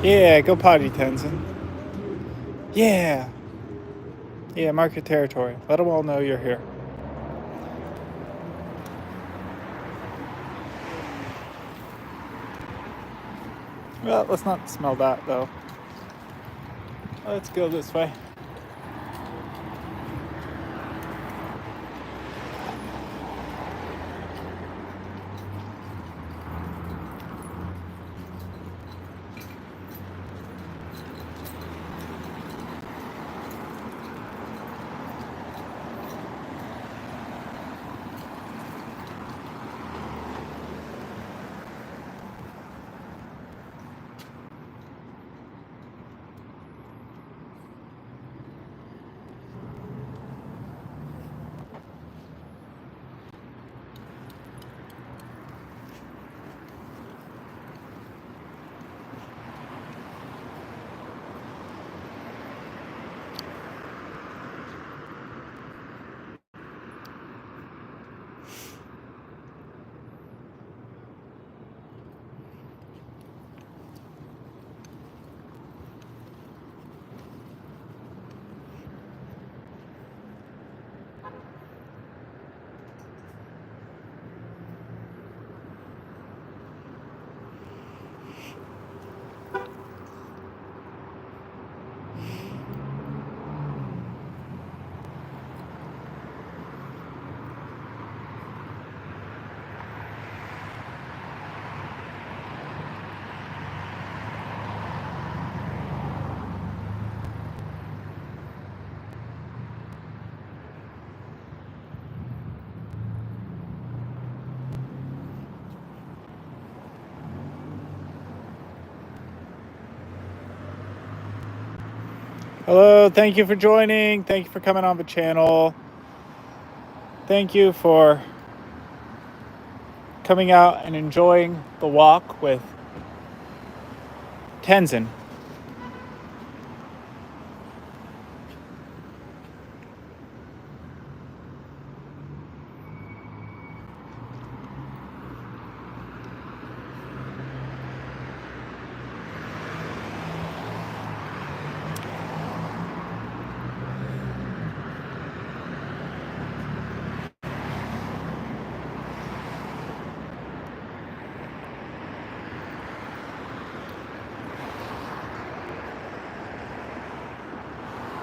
Yeah, go potty, Tenzen. Yeah. Yeah, mark your territory. Let them all know you're here. Well, let's not smell that, though. Let's go this way. Hello, thank you for joining. Thank you for coming on the channel. Thank you for coming out and enjoying the walk with Tenzen.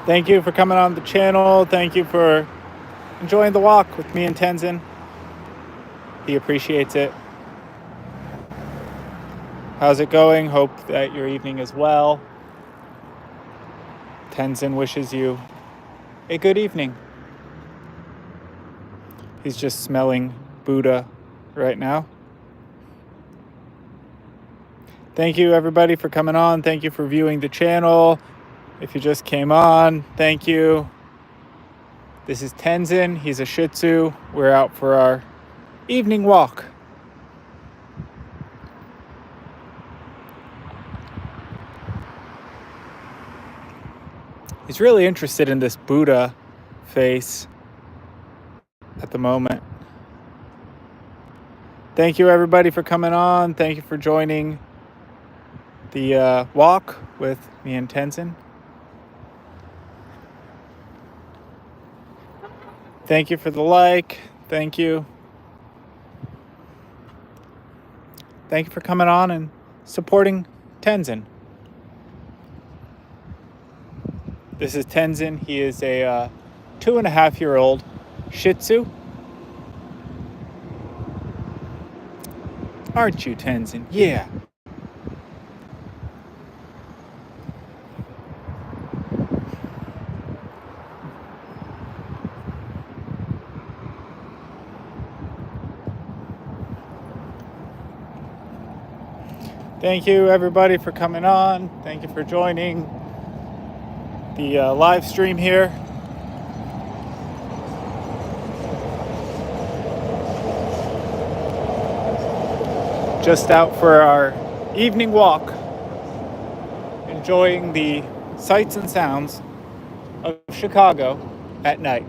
Thank you for coming on the channel. Thank you for enjoying the walk with me and Tenzen. He appreciates it. How's it going? Hope that your evening is well. Tenzen wishes you a good evening. He's just smelling Buddha right now. Thank you, everybody, for coming on. Thank you for viewing the channel. If you just came on, thank you. This is Tenzen. He's a Shih Tzu. We're out for our evening walk. He's really interested in this Buddha face at the moment. Thank you, everybody, for coming on. Thank you for joining the walk with me and Tenzen. Thank you for the like. Thank you. Thank you for coming on and supporting Tenzen. This is Tenzen. He is a 2.5-year-old Shih Tzu. Aren't you, Tenzen? Yeah. Thank you, everybody, for coming on. Thank you for joining the live stream here. Just out for our evening walk, enjoying the sights and sounds of Chicago at night.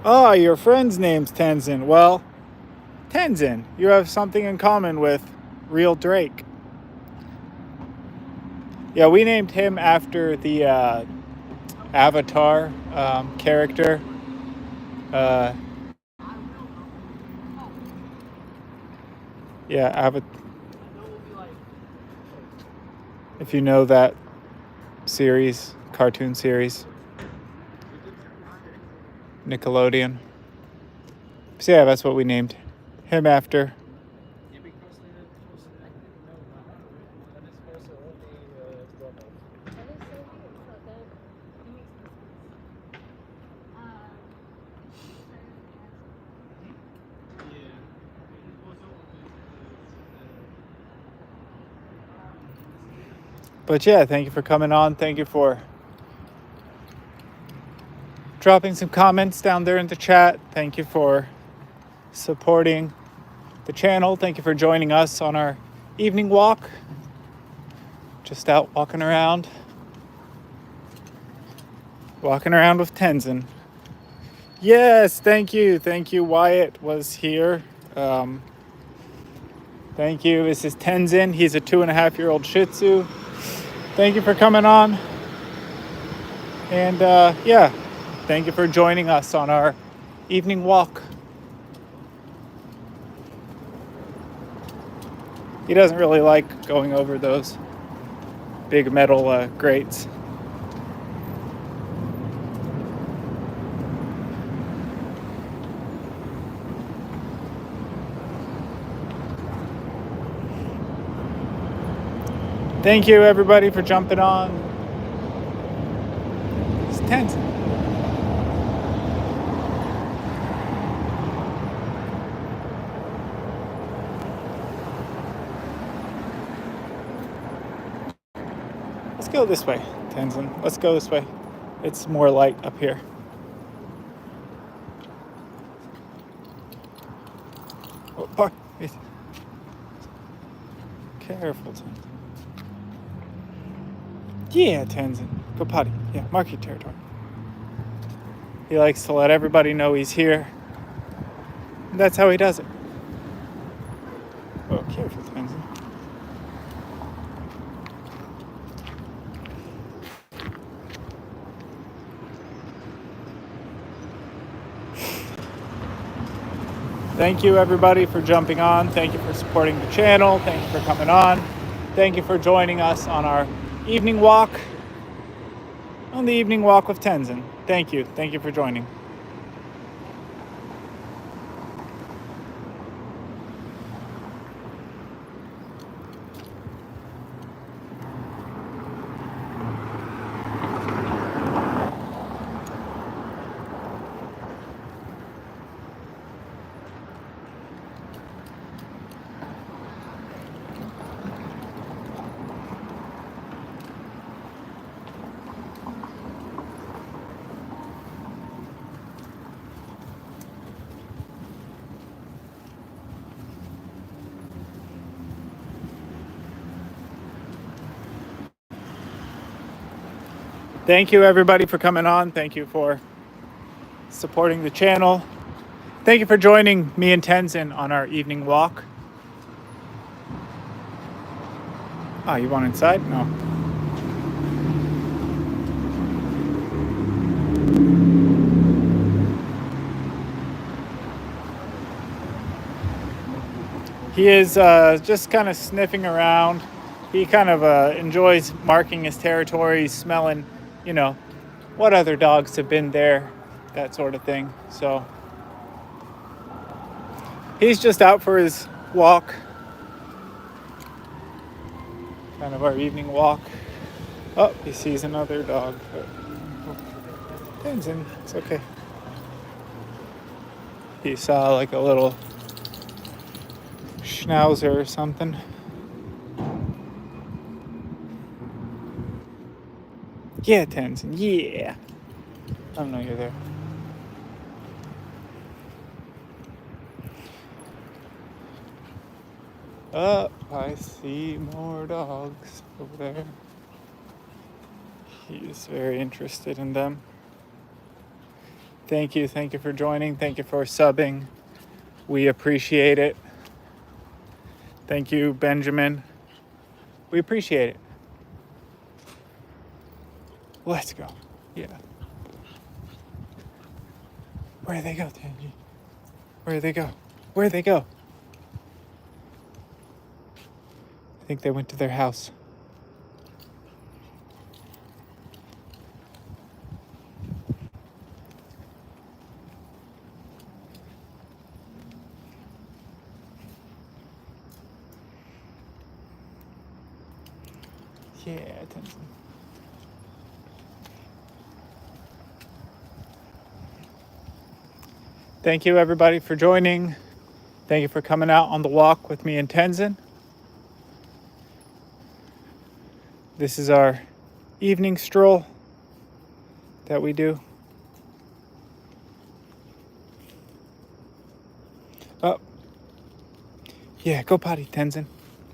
Oh, your friend's name's Tenzen. Well, Tenzen, you have something in common with Real Drake. Yeah, we named him after the Avatar character. Uh, yeah, if you know that series, cartoon series, Nickelodeon. So yeah, that's what we named him after. But yeah, thank you for coming on. Thank you for dropping some comments down there in the chat. Thank you for supporting the channel. Thank you for joining us on our evening walk. Just out walking around with Tenzen. Yes, thank you. Thank you. Wyatt was here. Thank you. This is Tenzen. He's a 2.5-year-old Shih Tzu. Thank you for coming on. And yeah, thank you for joining us on our evening walk. He doesn't really like going over those big metal grates. Thank you, everybody, for jumping on. It's tense. Let's go this way, Tenzen. Let's go this way. It's more light up here. Oh, park. Careful, Tenzen. Yeah, Tenzen. Go potty. Yeah, mark your territory. He likes to let everybody know he's here. And that's how he does it. Oh, careful, Tenzen. Thank you, everybody, for jumping on. Thank you for supporting the channel. Thank you for coming on. Thank you for joining us on our evening walk. On the evening walk with Tenzen. Thank you. Thank you for joining. Thank you, everybody, for coming on. Thank you for supporting the channel. Thank you for joining me and Tenzen on our evening walk. Oh, you want inside? No. He is just kind of sniffing around. He kind of enjoys marking his territory, smelling, what other dogs have been there, that sort of thing. So he's just out for his walk, kind of our evening walk. Oh, he sees another dog. Tenzen, it's okay. He saw like a little schnauzer or something. Yeah, Tenzen, yeah. I don't know you're there. Oh, I see more dogs over there. He's very interested in them. Thank you for joining. Thank you for subbing. We appreciate it. Thank you, Benjamin. We appreciate it. Let's go. Yeah. Where'd they go, Tenji? Where'd they go? Where'd they go? I think they went to their house. Yeah, Tenzen. Thank you, everybody, for joining. Thank you for coming out on the walk with me and Tenzen. This is our evening stroll that we do. Oh. Yeah, go potty, Tenzen.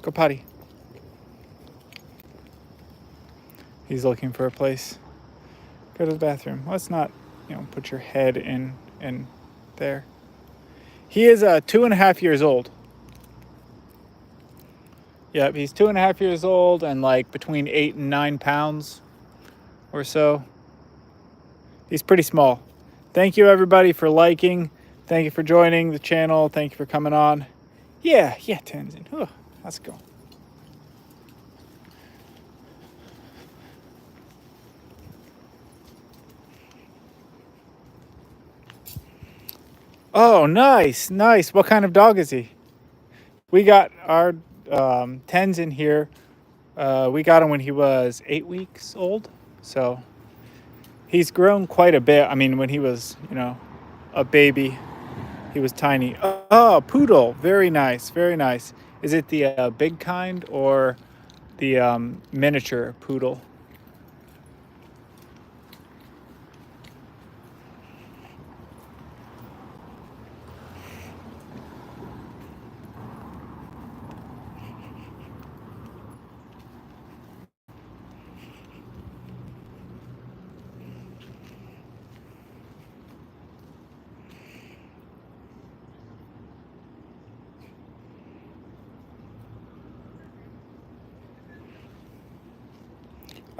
Go potty. He's looking for a place. Go to the bathroom. Let's not, put your head in there. He is 2.5 years old. Yep, he's 2.5 years old and like between 8 and 9 pounds or so. He's pretty small. Thank you, everybody, for liking. Thank you for joining the channel. Thank you for coming on. Yeah, Tenzen. Oh, let's go. Oh, nice. What kind of dog is he? We got our Tenzen here. We got him when he was 8 weeks old. So he's grown quite a bit. I mean, when he was, a baby, he was tiny. Oh, poodle. Very nice. Is it the big kind or the miniature poodle?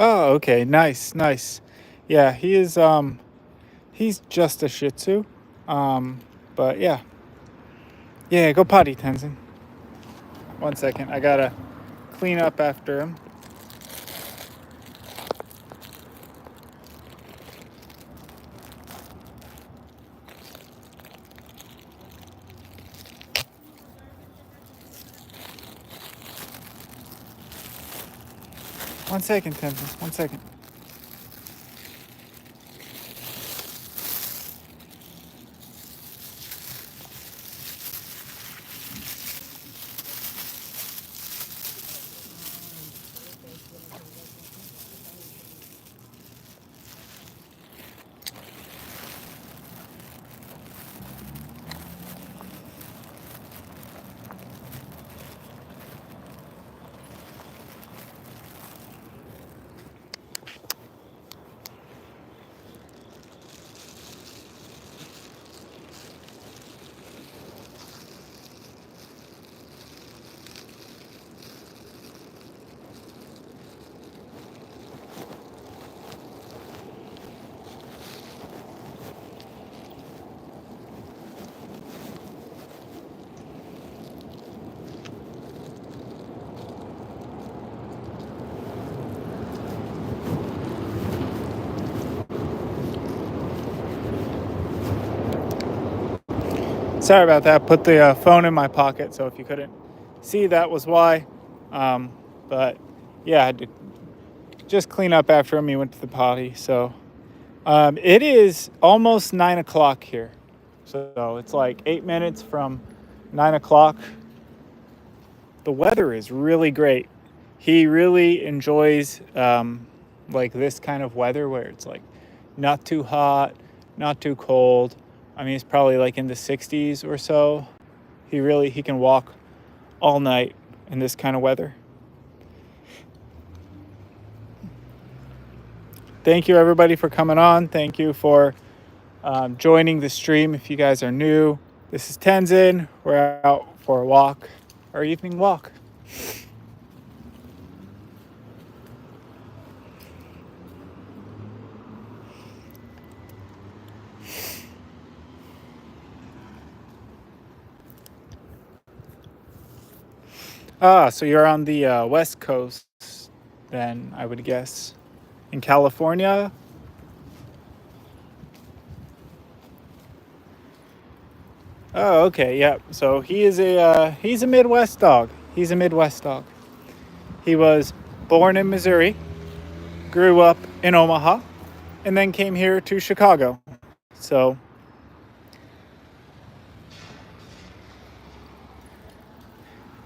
Oh, okay. Nice. Yeah, he is he's just a Shih Tzu. But yeah. Yeah, go potty, Tenzen. 1 second. I gotta clean up after him. One second, Tenzen. 1 second. Sorry about that. Put the phone in my pocket, so if you couldn't see, that was why. But yeah, I had to just clean up after him. He went to the potty. So it is almost 9 o'clock here. So it's like 8 minutes from 9 o'clock. The weather is really great. He really enjoys like this kind of weather where it's like not too hot, not too cold. I mean, it's probably like in the 60s or so. He can walk all night in this kind of weather. Thank you, everybody, for coming on. Thank you for joining the stream. If you guys are new, this is Tenzen. We're out for a walk, our evening walk. So you're on the West Coast, then, I would guess, in California. Oh, okay, yep. So he's a Midwest dog. He's a Midwest dog. He was born in Missouri, grew up in Omaha, and then came here to Chicago. So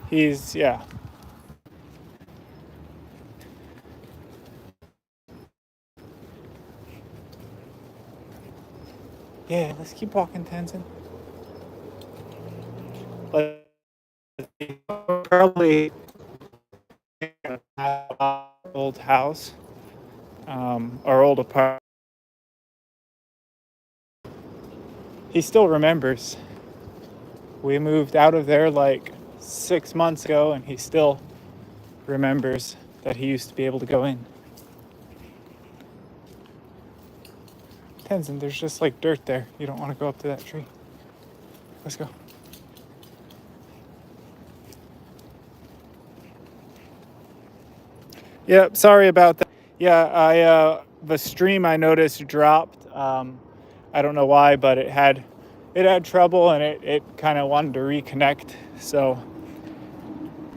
he's, yeah. Yeah, let's keep walking, Tenzen. But probably our old house, our old apartment. He still remembers. We moved out of there like 6 months ago, and he still remembers that he used to be able to go in. Tenzen, there's just like dirt there. You don't want to go up to that tree. Let's go. Yep, sorry about that. Yeah, the stream I noticed dropped. I don't know why, but it had trouble, and it kind of wanted to reconnect. So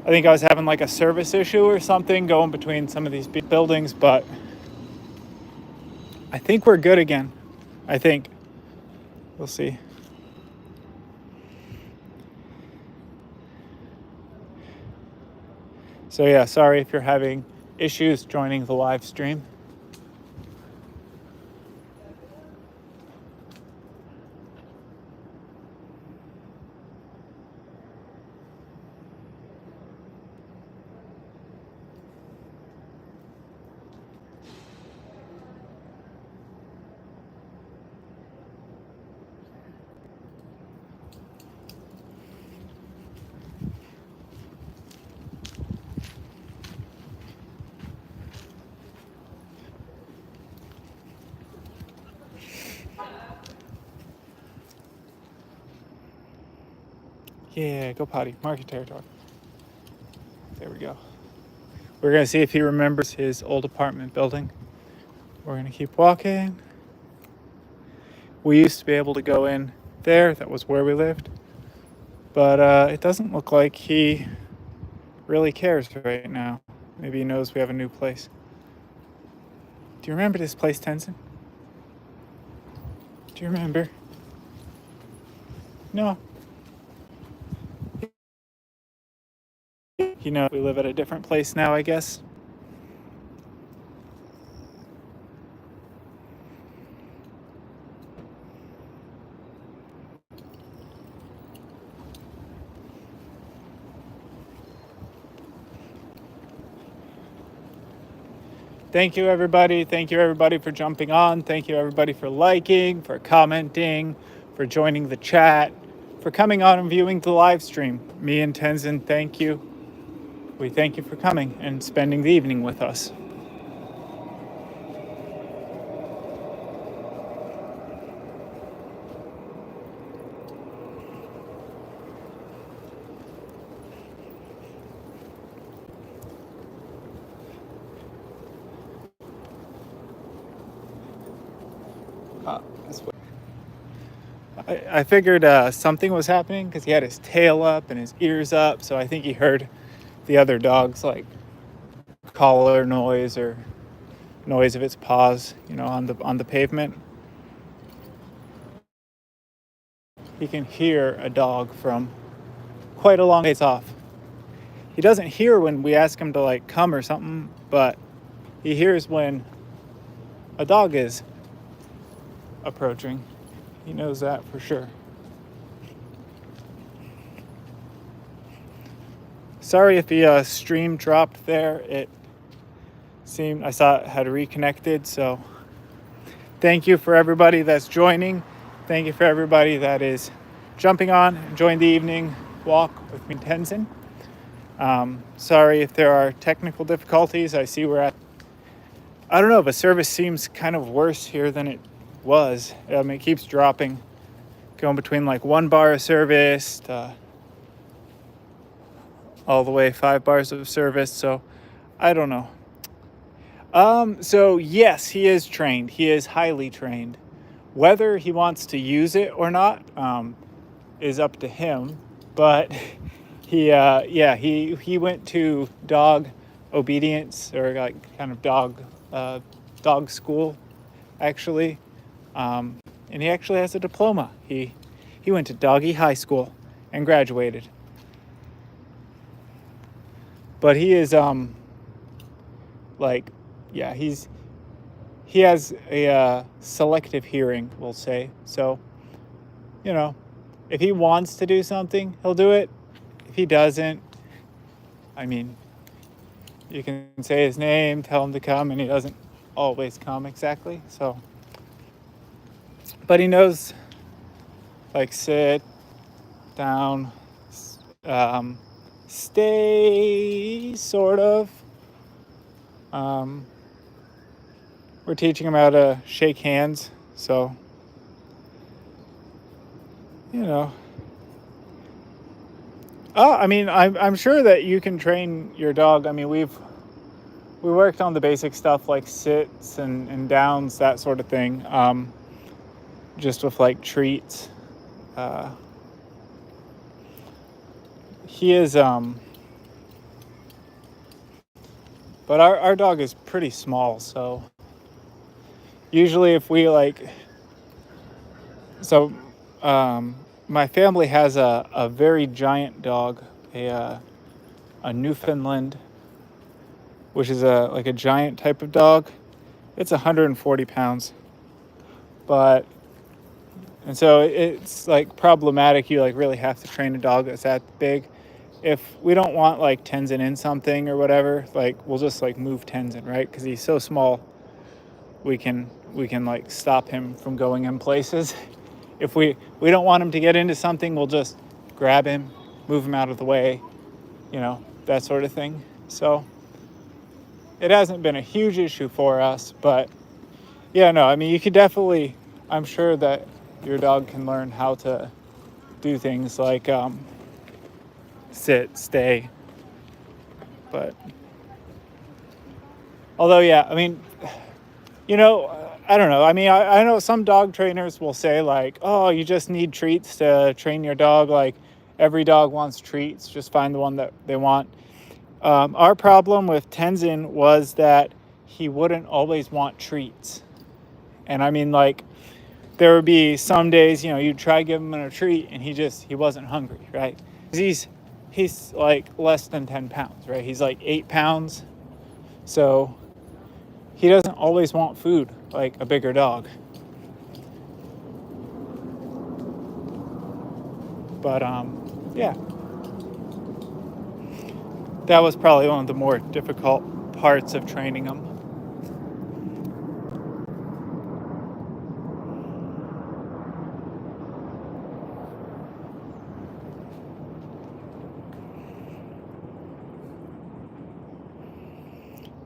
I think I was having like a service issue or something going between some of these buildings, but I think we're good again. I think. We'll see. So yeah, sorry if you're having issues joining the live stream. Yeah, go potty. Mark your territory. There we go. We're going to see if he remembers his old apartment building. We're going to keep walking. We used to be able to go in there. That was where we lived. But it doesn't look like he really cares right now. Maybe he knows we have a new place. Do you remember this place, Tenzen? Do you remember? No. You know, we live at a different place now, I guess. Thank you, everybody. Thank you, everybody, for jumping on. Thank you, everybody, for liking, for commenting, for joining the chat, for coming on and viewing the live stream. Me and Tenzen, thank you. We thank you for coming and spending the evening with us. I figured something was happening because he had his tail up and his ears up, so I think he heard the other dog's like collar noise or noise of its paws, on the pavement. He can hear a dog from quite a long ways off. He doesn't hear when we ask him to like come or something, but he hears when a dog is approaching. He knows that for sure. Sorry if the stream dropped there. It seemed, I saw it had reconnected, so Thank you for everybody that's joining. Thank you for everybody that is jumping on, enjoying the evening walk with me, Tenzen. Sorry if there are technical difficulties. I see we're at, I don't know, the service seems kind of worse here than it was. It keeps dropping, going between like 1 bar of service to all the way 5 bars of service. So I don't know. So yes, he is trained. He is highly trained. Whether he wants to use it or not is up to him. But he went to dog obedience, or like kind of dog school, actually, and he actually has a diploma. He went to doggy high school and graduated. But he is he has a selective hearing, we'll say. So, if he wants to do something, he'll do it. If he doesn't, I mean, you can say his name, tell him to come, and he doesn't always come exactly. So, but he knows, like, sit down, stay, sort of. We're teaching him how to shake hands, so, I'm sure that you can train your dog. I mean, we worked on the basic stuff like sits and downs, that sort of thing, just with like treats. He is, but our dog is pretty small, so usually if we my family has a very giant dog, a Newfoundland, which is a giant type of dog. It's 140 pounds. And so it's like problematic. You like really have to train a dog that's that big. If we don't want like Tenzen in something or whatever, like we'll just like move Tenzen, right? Because he's so small, we can like stop him from going in places. If we don't want him to get into something, we'll just grab him, move him out of the way, that sort of thing. So it hasn't been a huge issue for us, but you could definitely, I'm sure that your dog can learn how to do things like sit, stay. But although, I don't know. I know some dog trainers will say like, oh, you just need treats to train your dog. Like every dog wants treats. Just find the one that they want. Our problem with Tenzen was that he wouldn't always want treats. And there would be some days, you'd try giving him a treat and he wasn't hungry, right? He's like less than 10 pounds, right? He's like 8 pounds. So he doesn't always want food like a bigger dog. But that was probably one of the more difficult parts of training him.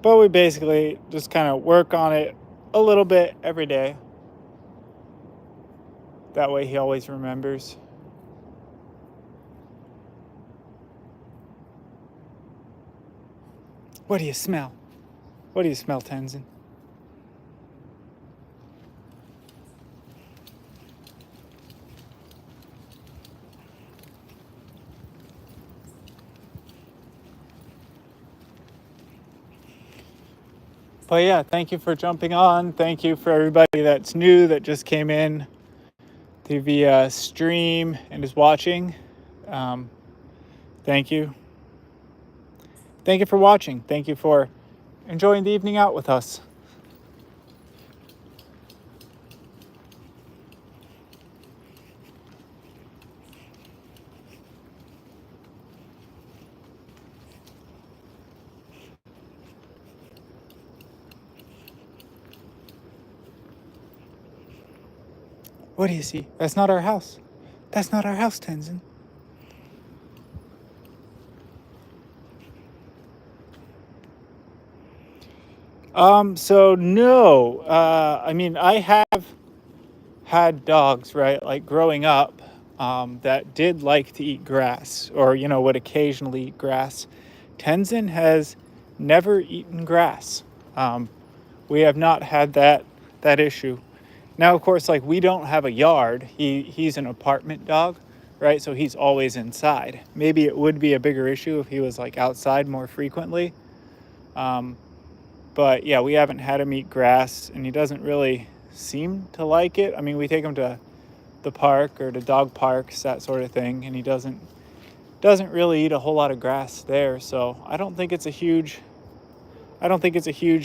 But we basically just kind of work on it a little bit every day. That way he always remembers. What do you smell? What do you smell, Tenzen? But yeah, thank you for jumping on. Thank you for everybody that's new that just came in to the stream and is watching. Thank you. Thank you for watching. Thank you for enjoying the evening out with us. What do you see? That's not our house. That's not our house, Tenzen. So no. I mean, I have had dogs, right? Like growing up, that did like to eat grass, or would occasionally eat grass. Tenzen has never eaten grass. We have not had that issue. Now, of course, like we don't have a yard. He's an apartment dog, right? So he's always inside. Maybe it would be a bigger issue if he was like outside more frequently. But yeah, we haven't had him eat grass, and he doesn't really seem to like it. I mean, we take him to the park or to dog parks, that sort of thing, and he doesn't really eat a whole lot of grass there. So I don't think it's a huge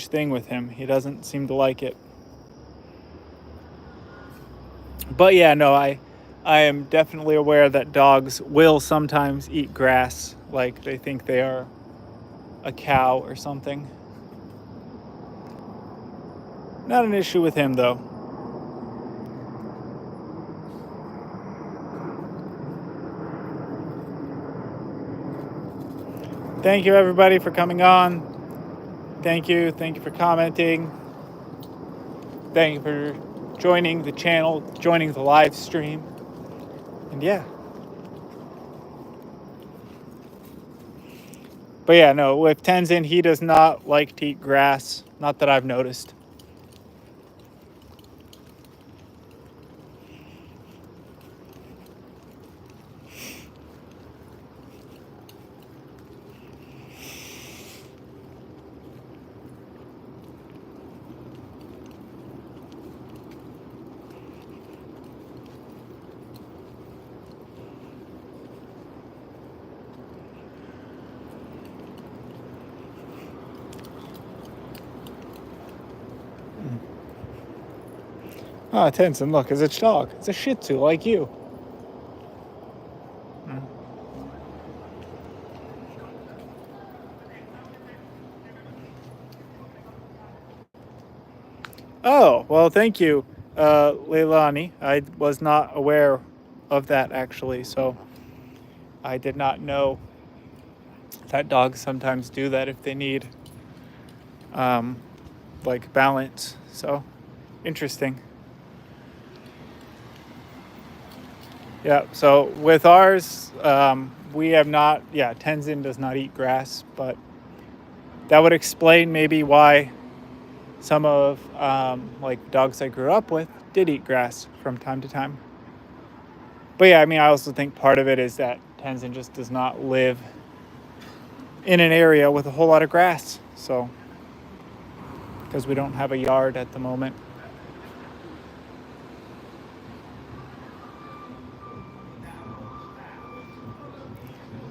thing with him. He doesn't seem to like it. But yeah, no, I am definitely aware that dogs will sometimes eat grass, like they think they are a cow or something. Not an issue with him, though. Thank you, everybody, for coming on. Thank you for commenting. Thank you for joining the channel, joining the live stream. And yeah. But yeah, no, with Tenzen, he does not like to eat grass. Not that I've noticed. Ah, Tenzen, look, it's a dog. It's a Shih Tzu like you. Oh, well, thank you, Leilani. I was not aware of that, actually, so I did not know that dogs sometimes do that if they need, like, balance. So, interesting. Yeah, so with ours, we have not, Tenzen does not eat grass, but that would explain maybe why some of like dogs I grew up with did eat grass from time to time. But yeah, I mean, I also think part of it is that Tenzen just does not live in an area with a whole lot of grass. So, because we don't have a yard at the moment.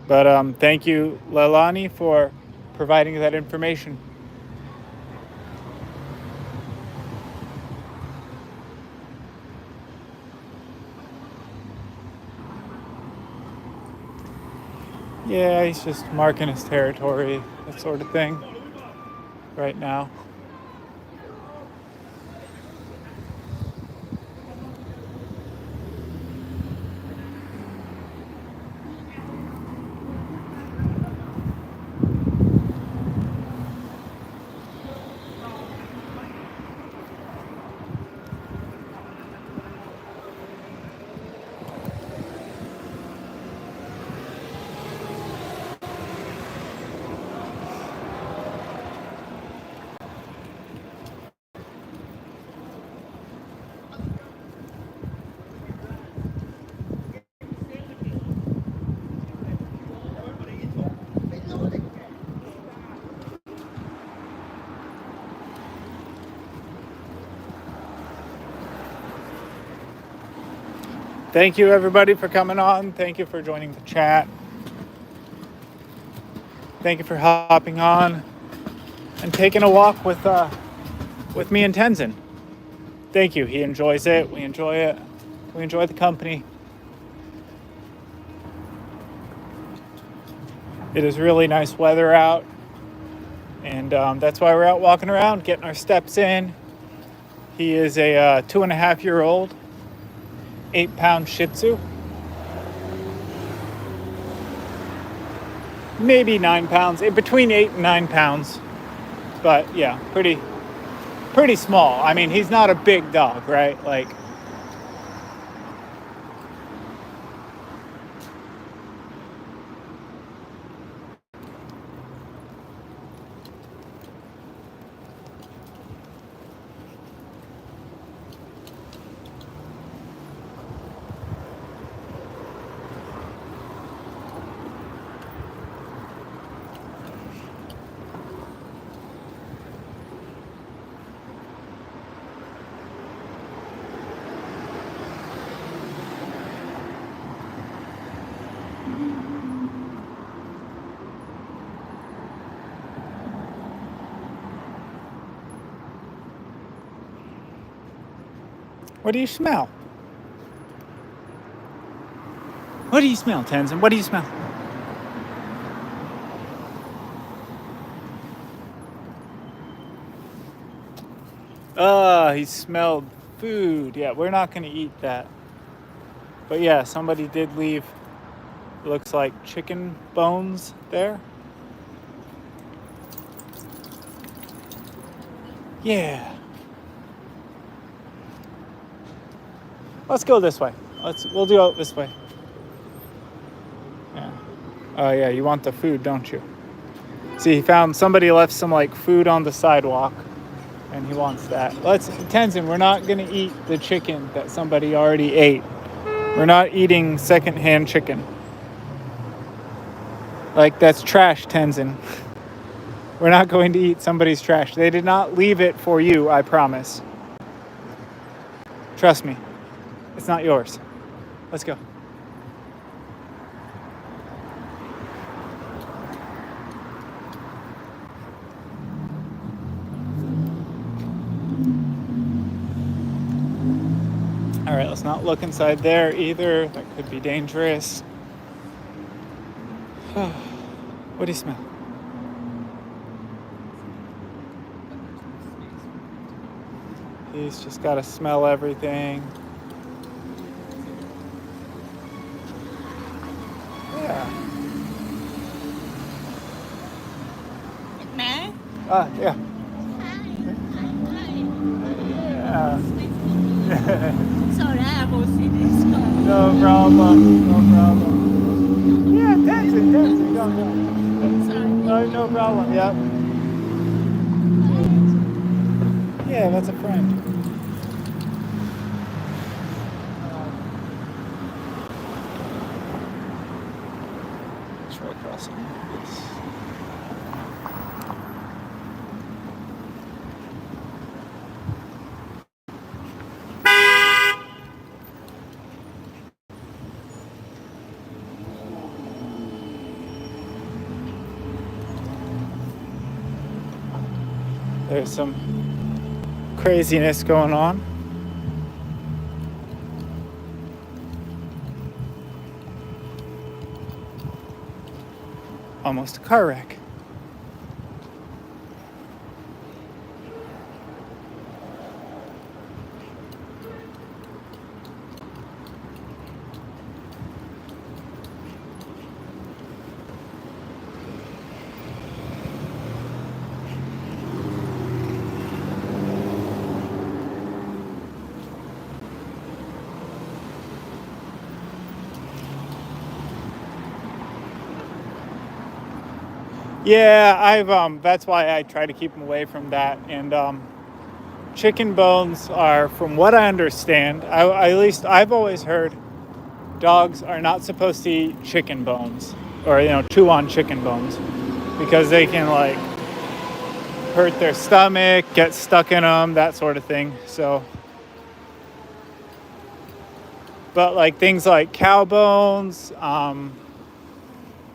But thank you, Leilani, for providing that information. Yeah, he's just marking his territory, that sort of thing, right now. Thank you, everybody, for coming on. Thank you for joining the chat. Thank you for hopping on and taking a walk with me and Tenzen. Thank you. He enjoys it. We enjoy it. We enjoy the company. It is really nice weather out, and that's why we're out walking around, getting our steps in. He is a 2.5-year-old, 8-pound Shih Tzu. Maybe 9 pounds, between 8 and 9 pounds. But yeah, pretty small. I mean, he's not a big dog, right? Like, what do you smell? What do you smell, Tenzen? What do you smell? He smelled food. Yeah, we're not going to eat that. But yeah, somebody did leave, looks like chicken bones there. Yeah. Let's go this way. We'll do it this way. Yeah. Oh yeah, you want the food, don't you? See, he found somebody left some like food on the sidewalk, and he wants that. Tenzen, we're not gonna eat the chicken that somebody already ate. We're not eating secondhand chicken. Like, that's trash, Tenzen. We're not going to eat somebody's trash. They did not leave it for you, I promise. Trust me. It's not yours. Let's go. All right, let's not look inside there either. That could be dangerous. What do you smell? He's just got to smell everything. Yeah. Mẹ. Yeah. Yeah. Sorry, I was in No problem. No problem. Yeah, Tenzen. Go. Sorry. No problem. Yep. Yeah, that's a friend. Try crossing. Yes. There's some craziness going on. Almost a car wreck. Yeah, that's why I try to keep them away from that. And chicken bones are, from what I understand, at least I've always heard, dogs are not supposed to eat chicken bones, or chew on chicken bones, because they can like hurt their stomach, get stuck in them, that sort of thing. So, but like things like cow bones,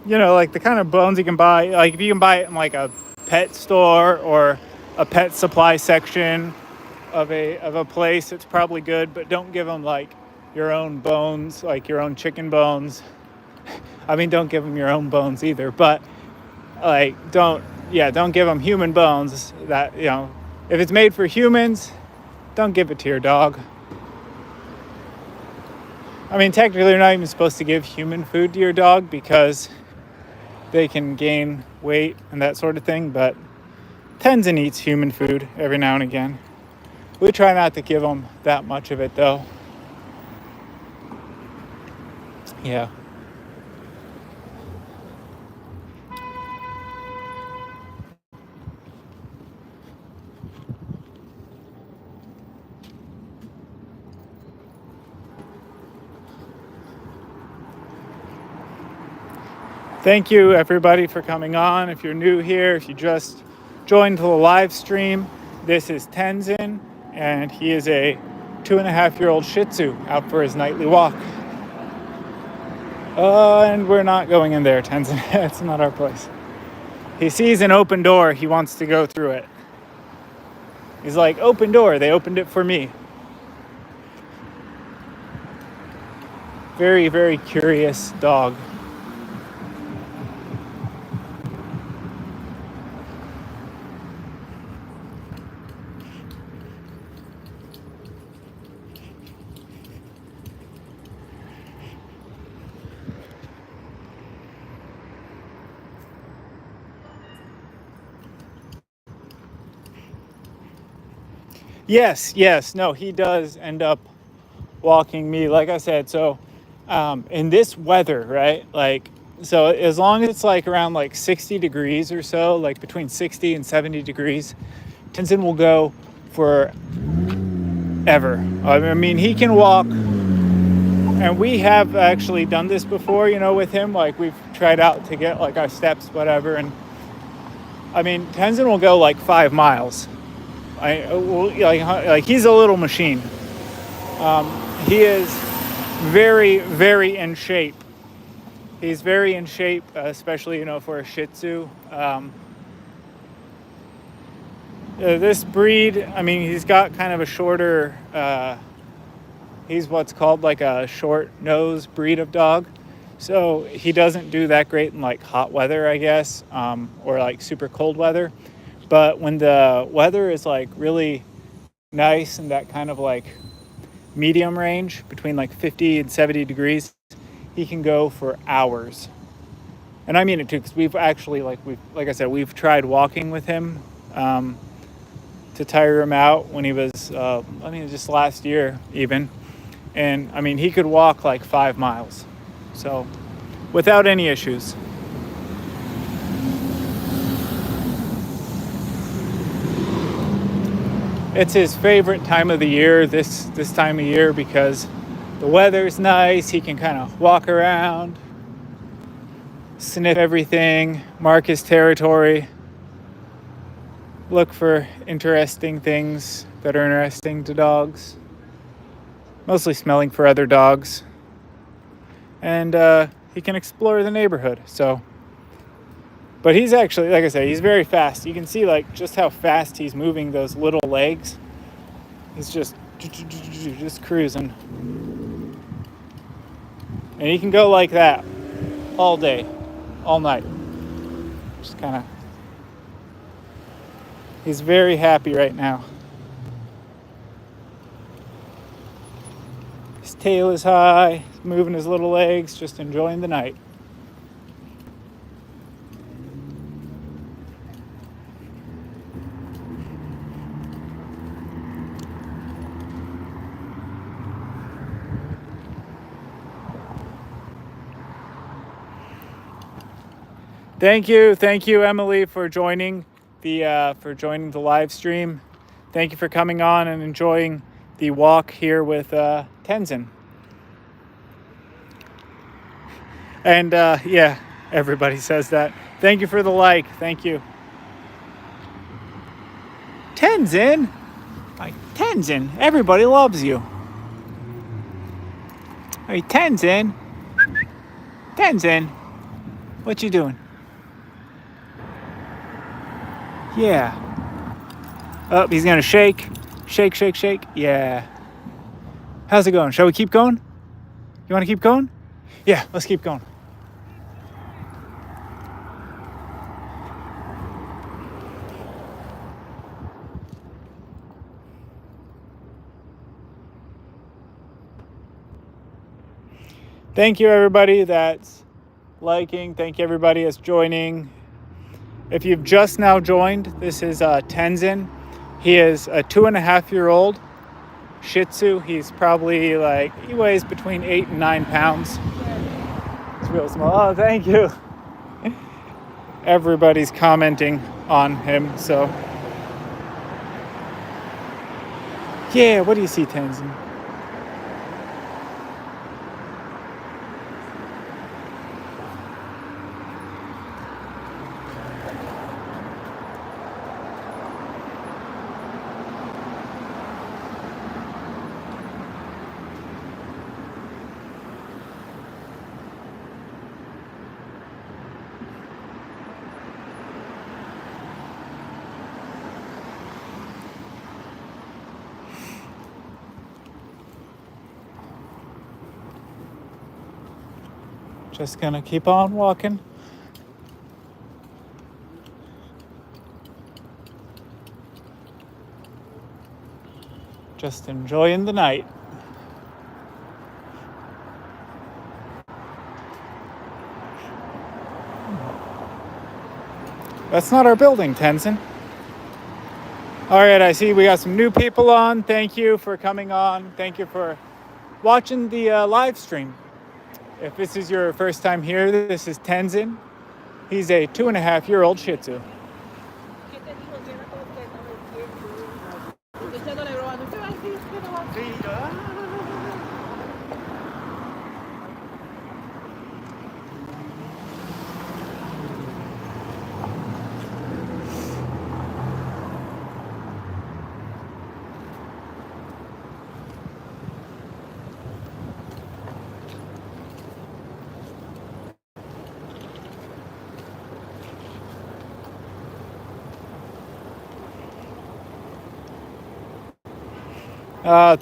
like the kind of bones you can buy, like if you can buy it in like a pet store or a pet supply section of a place, it's probably good. But don't give them like your own bones, like your own chicken bones. I mean, don't give them your own bones either. But like, don't give them human bones. That if it's made for humans, don't give it to your dog. I mean, technically you're not even supposed to give human food to your dog because they can gain weight and that sort of thing, but Tenzen eats human food every now and again. We try not to give him that much of it though. Yeah. Thank you everybody for coming on. If you're new here, if you just joined the live stream, this is Tenzen, and he is a 2.5-year-old Shih Tzu out for his nightly walk. And we're not going in there, Tenzen. It's not our place. He sees an open door, he wants to go through it. He's like, open door, they opened it for me. Very, very curious dog. Yes, no, he does end up walking me, like I said. So in this weather, right, like, so as long as it's like around like 60 degrees or so, like between 60 and 70 degrees, Tenzen will go for ever. I mean, he can walk, and we have actually done this before, you know, with him. Like, we've tried out to get like our steps, whatever, and I mean, Tenzen will go like 5 miles. Like he's a little machine. He is very, very in shape. He's very in shape, especially, you know, for a Shih Tzu. This breed, I mean, he's got kind of a shorter, he's what's called like a short nose breed of dog. So he doesn't do that great in like hot weather, I guess, or like super cold weather. But when the weather is like really nice and that kind of like medium range between like 50 and 70 degrees, he can go for hours. And I mean it too, because we've actually, like I said, we've tried walking with him to tire him out when he was, just last year even. And I mean, he could walk like 5 miles. So without any issues. It's his favorite time of the year, this time of year, because the weather's nice. He can kind of walk around, sniff everything, mark his territory, look for interesting things that are interesting to dogs, mostly smelling for other dogs. And he can explore the neighborhood. So, but he's actually, like I said, he's very fast. You can see like just how fast he's moving those little legs. He's just cruising. And he can go like that all day, all night. Just kind of, he's very happy right now. His tail is high, moving his little legs, just enjoying the night. Thank you, Emily, for joining the live stream. Thank you for coming on and enjoying the walk here with Tenzen. And yeah, everybody says that. Thank you for the like. Thank you. Tenzen, like Tenzen, everybody loves you. Hey, Tenzen, what you doing? Yeah. Oh, he's gonna shake. Shake. Yeah. How's it going? Shall we keep going? You want to keep going? Yeah, let's keep going. Thank you, everybody that's liking. Thank you, everybody that's joining. If you've just now joined, this is Tenzen. He is a 2.5-year-old Shih Tzu. He's probably he weighs between 8 and 9 pounds. It's real small. Oh, thank you. Everybody's commenting on him, so. Yeah, what do you see, Tenzen? Just gonna keep on walking. Just enjoying the night. That's not our building, Tenzen. All right, I see we got some new people on. Thank you for coming on. Thank you for watching the live stream. If this is your first time here, this is Tenzen. He's a 2.5-year-old Shih Tzu.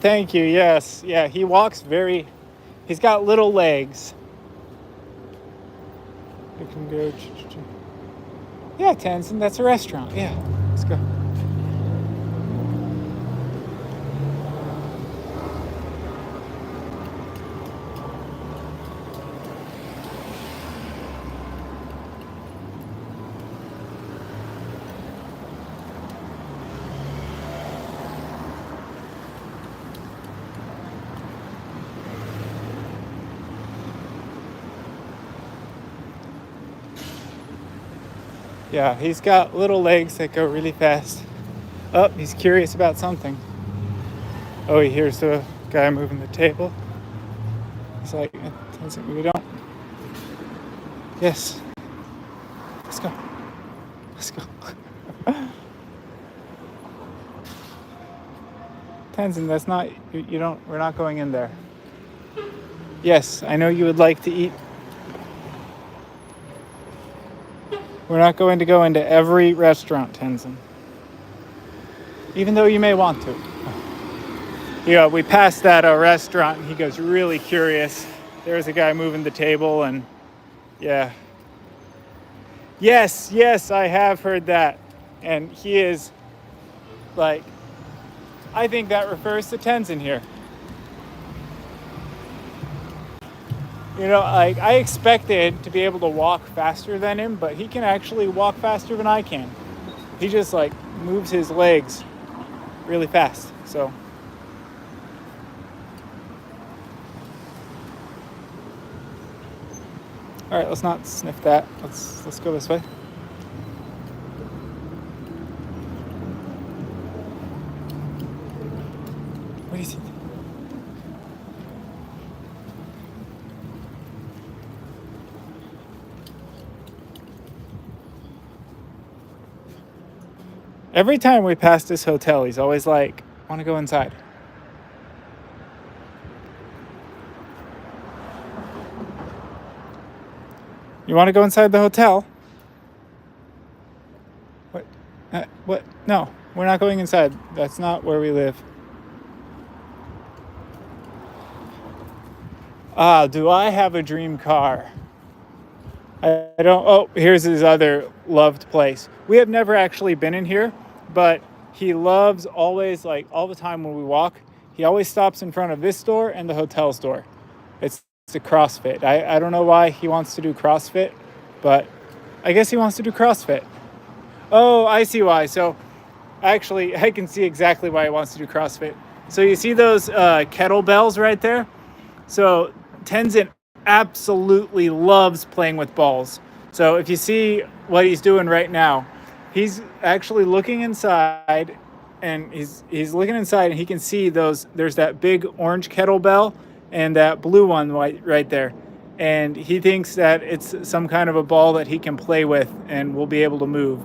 Thank you. Yes. Yeah, he walks he's got little legs. You can go. Yeah, Tenzen, that's a restaurant. Yeah, let's go. Yeah, he's got little legs that go really fast. Oh, he's curious about something. Oh, he hears the guy moving the table. He's like, we don't. Yes. Let's go. Let's go. Tenzen, that's not, you don't, we're not going in there. Yes, I know you would like to eat. We're not going to go into every restaurant, Tenzen. Even though you may want to. Yeah, we passed that restaurant and he goes really curious. There's a guy moving the table and yeah. Yes, I have heard that. And he is I think that refers to Tenzen here. I expected to be able to walk faster than him, but he can actually walk faster than I can. He just moves his legs really fast. So all right, let's not sniff that. Let's go this way. What do you think? Every time we pass this hotel, he's always like, want to go inside. You want to go inside the hotel? What? What? No, we're not going inside. That's not where we live. Do I have a dream car? I don't. Oh, here's his other loved place. We have never actually been in here, but he loves always, all the time when we walk, he always stops in front of this store and the hotel store. It's to CrossFit. I don't know why he wants to do CrossFit, but I guess he wants to do CrossFit. Oh, I see why. So actually, I can see exactly why he wants to do CrossFit. So you see those kettlebells right there? So Tenzen absolutely loves playing with balls. So if you see what he's doing right now, he's actually looking inside, and he's looking inside, and he can see those. There's that big orange kettlebell and that blue one right there, and he thinks that it's some kind of a ball that he can play with and will be able to move.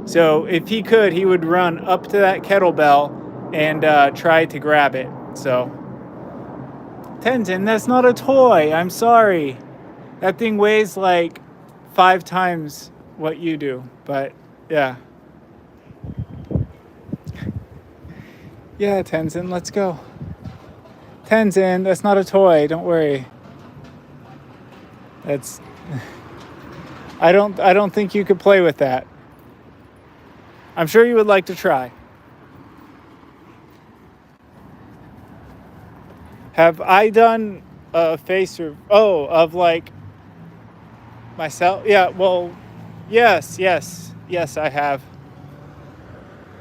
So if he could, he would run up to that kettlebell and try to grab it. So Tenzen, that's not a toy. I'm sorry. That thing weighs like 5 times what you do. But yeah. Yeah, Tenzen, let's go. Tenzen, that's not a toy. Don't worry. That's I don't think you could play with that. I'm sure you would like to try. Have I done a face of like myself? Yeah, well, yes, I have.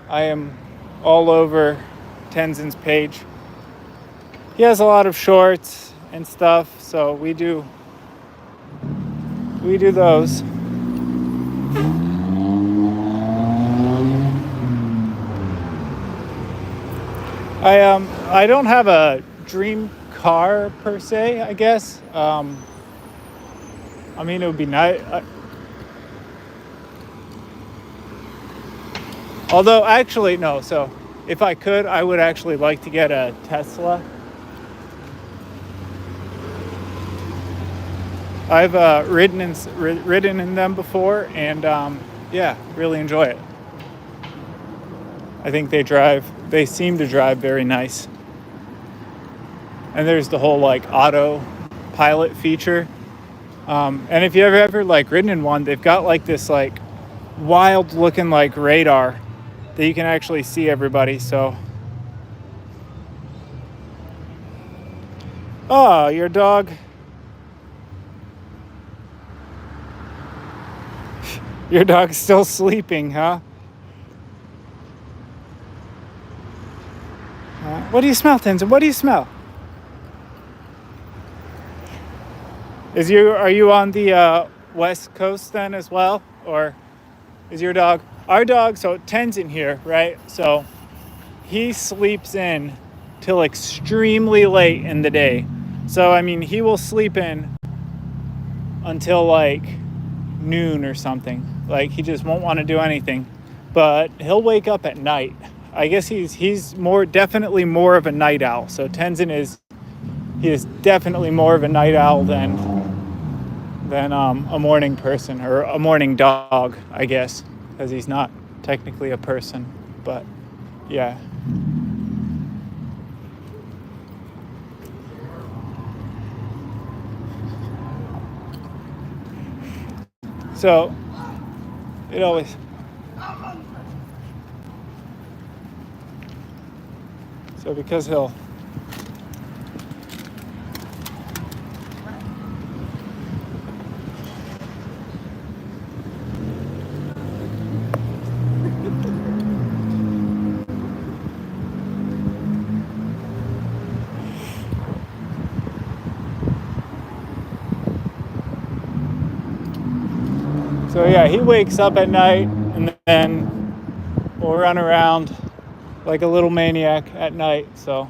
I am all over Tenzen's page. He has a lot of shorts and stuff, so we do those. I don't have a dream car per se, I guess. I mean, it would be nice. Although, actually, no. So, if I could, I would actually like to get a Tesla. I've ridden in them before, and yeah, really enjoy it. I think they seem to drive very nice. And there's the whole like auto pilot feature. And if you ever like ridden in one, they've got like this like wild looking like radar that you can actually see everybody. So, oh, your dog. Your dog's still sleeping, huh? What do you smell, Tenzen? What do you smell? Are you on the West Coast then as well, or is your dog? Our dog, so Tenzen here, right? So he sleeps in till extremely late in the day. So I mean, he will sleep in until like noon or something. Like he just won't want to do anything, but he'll wake up at night. I guess he's definitely more of a night owl. So Tenzen is definitely more of a night owl than a morning person or a morning dog, I guess, because he's not technically a person. But yeah. So it always. So because he'll. So yeah, he wakes up at night and then will run around like a little maniac at night. So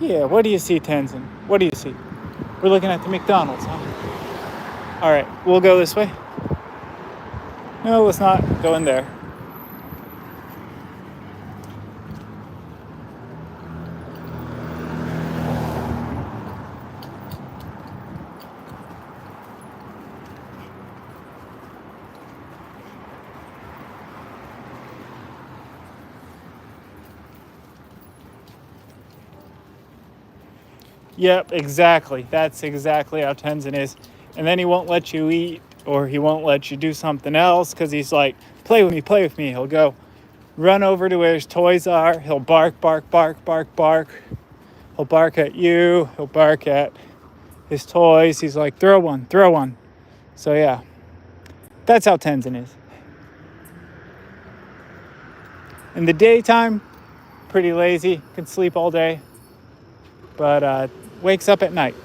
yeah, what do you see, Tenzen? What do you see? We're looking at the McDonald's, huh? All right, we'll go this way. No, let's not go in there. Yep, exactly. That's exactly how Tenzen is. And then he won't let you eat, or he won't let you do something else because he's like, play with me, play with me. He'll go run over to where his toys are. He'll bark, bark, bark, bark, bark. He'll bark at you. He'll bark at his toys. He's like, throw one, throw one. So yeah, that's how Tenzen is. In the daytime, pretty lazy, can sleep all day, but wakes up at night.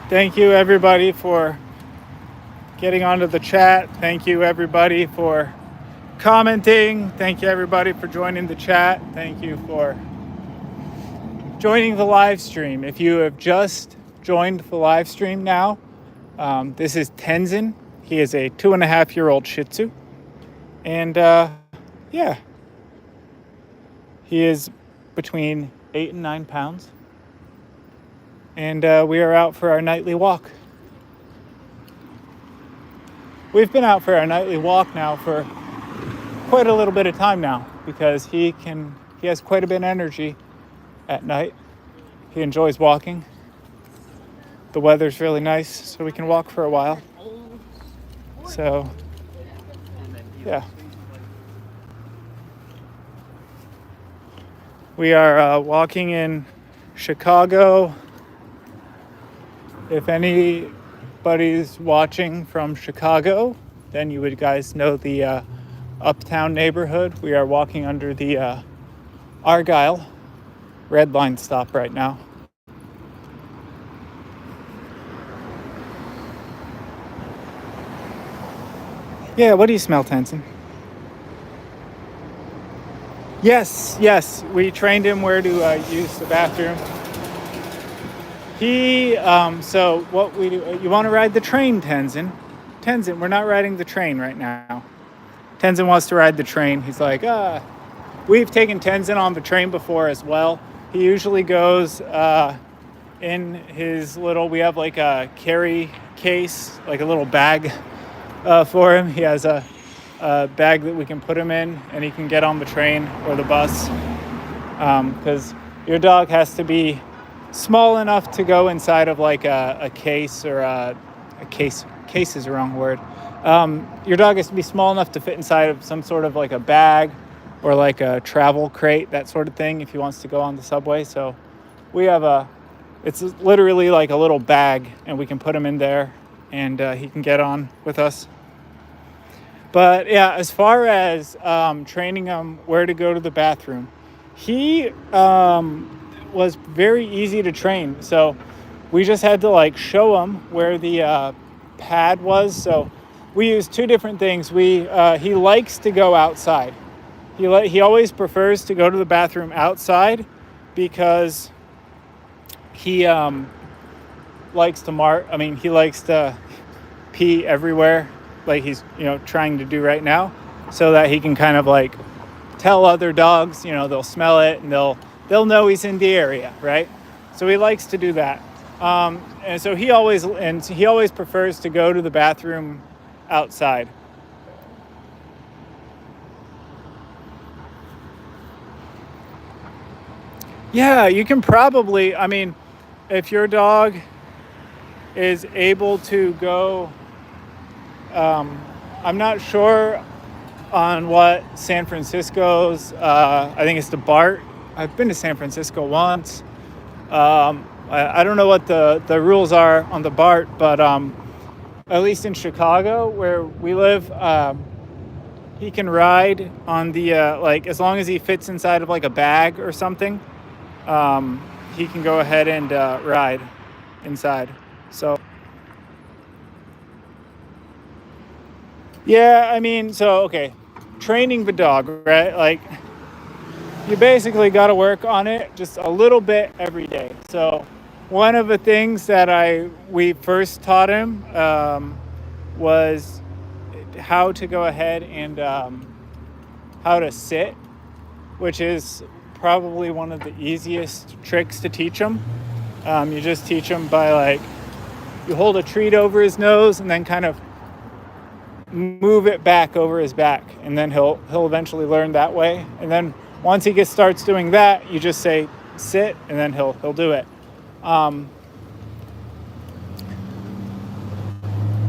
Thank you, everybody, for getting onto the chat. Thank you, everybody, for commenting. Thank you, everybody, for joining the chat. Thank you for joining the live stream. If you have just joined the live stream now, this is Tenzen. He is a 2.5-year-old Shih Tzu. And yeah, he is between 8 and 9 pounds. And we are out for our nightly walk. We've been out for our nightly walk now for quite a little bit of time now because he has quite a bit of energy at night. He enjoys walking. The weather's really nice, so we can walk for a while. So, yeah. We are walking in Chicago. If anybody's watching from Chicago, then you would guys know the Uptown neighborhood. We are walking under the Argyle red line stop right now. Yeah, what do you smell, Tenzen? Yes, we trained him where to use the bathroom. So what we do, you want to ride the train, Tenzen? Tenzen, we're not riding the train right now. Tenzen wants to ride the train. He's like, we've taken Tenzen on the train before as well. He usually goes in his we have like a carry case, like a little bag for him. He has a bag that we can put him in, and he can get on the train or the bus. Because your dog has to be small enough to go inside of like a case or a case. Case is the wrong word. Your dog has to be small enough to fit inside of some sort of like a bag or like a travel crate, that sort of thing, if he wants to go on the subway. So we have it's literally like a little bag, and we can put him in there, and he can get on with us. But yeah, as far as training him where to go to the bathroom, he was very easy to train. So we just had to like show him where the pad was. So we use two different things. He likes to go outside. He always prefers to go to the bathroom outside because he likes to he likes to pee everywhere, like he's trying to do right now, so that he can kind of like tell other dogs, they'll smell it and they'll know he's in the area, right? So he likes to do that. And so he always prefers to go to the bathroom outside. Yeah, you can probably, I mean, if your dog is able to go, I'm not sure on what San Francisco's, I think it's the BART. I've been to San Francisco once. I don't know what the rules are on the BART, but at least in Chicago, where we live, he can ride on the, like, as long as he fits inside of like a bag or something, he can go ahead and ride inside. So, yeah, I mean, so, okay, training the dog, right? Like, you basically got to work on it just a little bit every day. So, one of the things that we first taught him was how to go ahead and how to sit, which is probably one of the easiest tricks to teach him. You just teach him by, like, you hold a treat over his nose and then kind of move it back over his back, and then he'll eventually learn that way. And then once he starts doing that, you just say sit, and then he'll do it.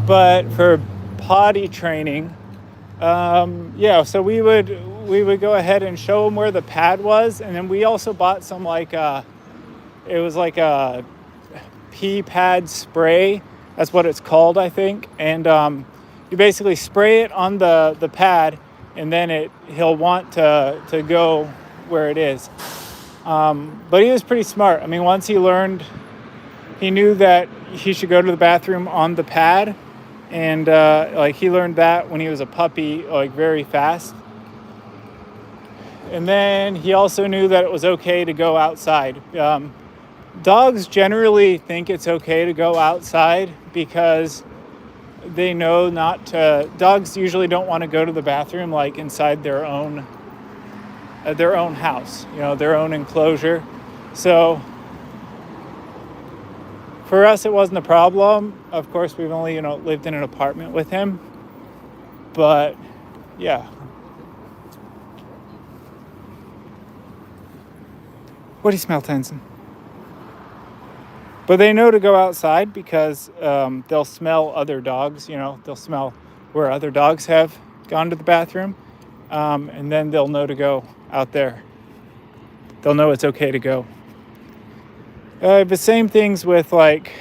But for potty training, so we would go ahead and show him where the pad was, and then we also bought some, like, it was like a pee pad spray. That's what it's called, I think. And you basically spray it on the pad, and then he'll want to go where it is. But he was pretty smart. I mean, once he knew that he should go to the bathroom on the pad, and like, he learned that when he was a puppy, like, very fast. And then he also knew that it was okay to go outside. Dogs generally think it's okay to go outside because they know not to. Dogs usually don't want to go to the bathroom, like, inside their own house, their own enclosure. So for us, it wasn't a problem. Of course, we've only, lived in an apartment with him. But yeah. What do you smell, Tenzen? But they know to go outside because they'll smell other dogs, they'll smell where other dogs have gone to the bathroom. And then they'll know to go out there. They'll know it's okay to go. The same things with, like,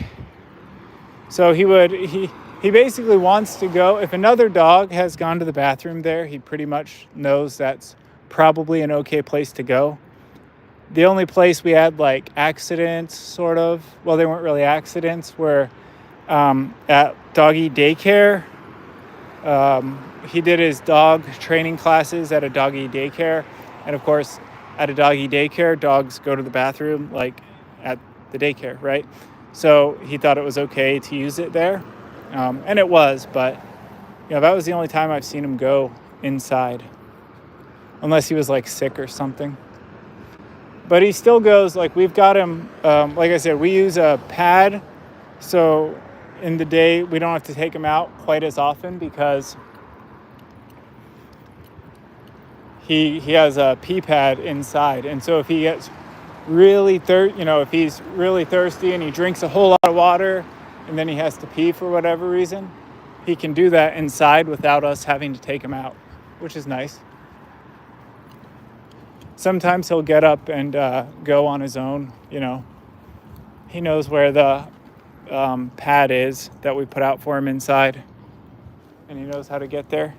so he basically wants to go. If another dog has gone to the bathroom there, he pretty much knows that's probably an okay place to go. The only place we had, like, accidents, sort of, well, they weren't really accidents, were at doggy daycare. He did his dog training classes at a doggy daycare. And of course, at a doggy daycare, dogs go to the bathroom, like, at the daycare, right? So he thought it was okay to use it there. And it was, but, that was the only time I've seen him go inside. Unless he was, like, sick or something. But he still goes, like, we've got him, like I said, we use a pad. So in the day, we don't have to take him out quite as often because he has a pee pad inside. And so if he gets really if he's really thirsty and he drinks a whole lot of water and then he has to pee for whatever reason, he can do that inside without us having to take him out, which is nice. Sometimes he'll get up and go on his own, He knows where the pad is that we put out for him inside. And he knows how to get there.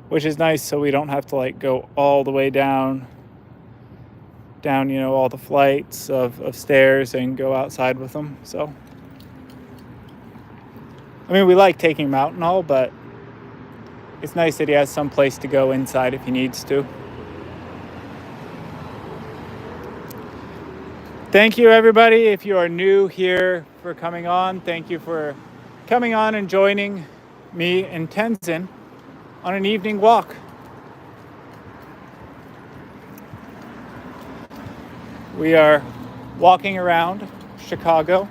Which is nice, so we don't have to, like, go all the way down, all the flights of stairs and go outside with him. So, I mean, we like taking him out and all, but it's nice that he has some place to go inside if he needs to. Thank you, everybody. If you are new here, for coming on, thank you for coming on and joining me and Tenzen on an evening walk. We are walking around Chicago.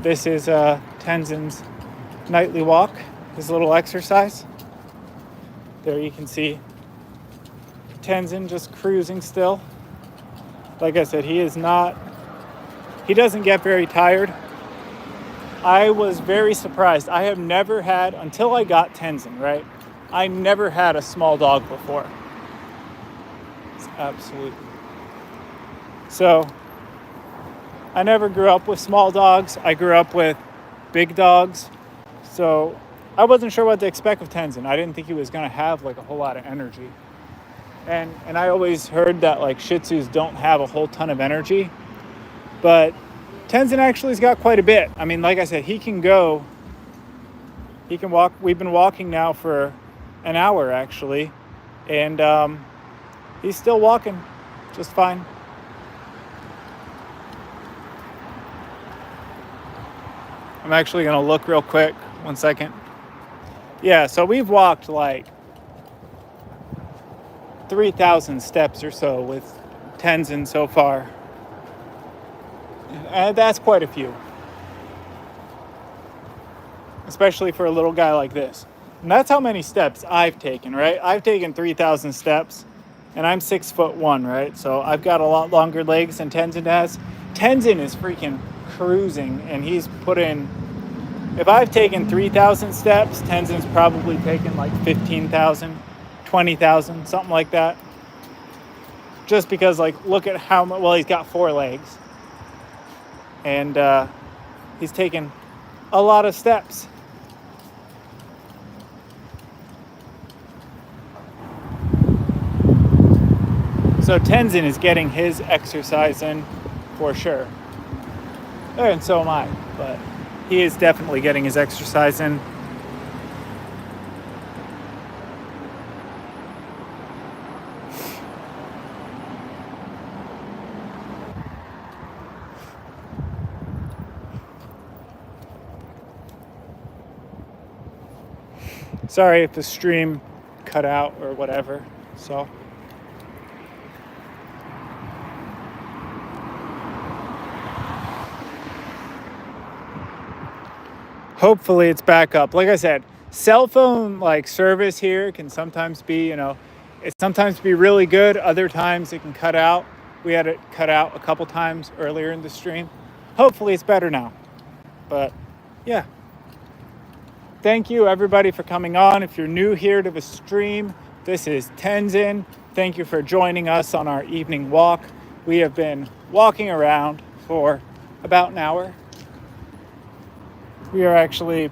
This is Tenzen's nightly walk, his little exercise. There you can see Tenzen just cruising still. Like I said, he doesn't get very tired. I was very surprised. I have never had, until I got Tenzen, right? I never had a small dog before. It's absolute. So, I never grew up with small dogs. I grew up with big dogs. So, I wasn't sure what to expect with Tenzen. I didn't think he was going to have like a whole lot of energy. And I always heard that like Shih Tzus don't have a whole ton of energy. But Tenzen actually has got quite a bit. I mean, like I said, he can walk. We've been walking now for an hour actually. And he's still walking just fine. I'm actually going to look real quick. 1 second. Yeah, so we've walked like 3,000 steps or so with Tenzen so far. And that's quite a few. Especially for a little guy like this. And that's how many steps I've taken, right? I've taken 3,000 steps and I'm 6'1", right? So I've got a lot longer legs than Tenzen has. Tenzen is freaking cruising and he's put in, if I've taken 3,000 steps, Tenzen's probably taken like 15,000, 20,000, something like that. Just because like, look at how much, well, he's got 4 legs. And he's taken a lot of steps. So Tenzen is getting his exercise in for sure. And so am I, but he is definitely getting his exercise in. Sorry if the stream cut out or whatever. So hopefully it's back up. Like I said, cell phone like service here can sometimes be, it sometimes be really good. Other times it can cut out. We had it cut out a couple times earlier in the stream. Hopefully it's better now. But yeah. Thank you everybody for coming on. If you're new here to the stream, this is Tenzen. Thank you for joining us on our evening walk. We have been walking around for about an hour. We are actually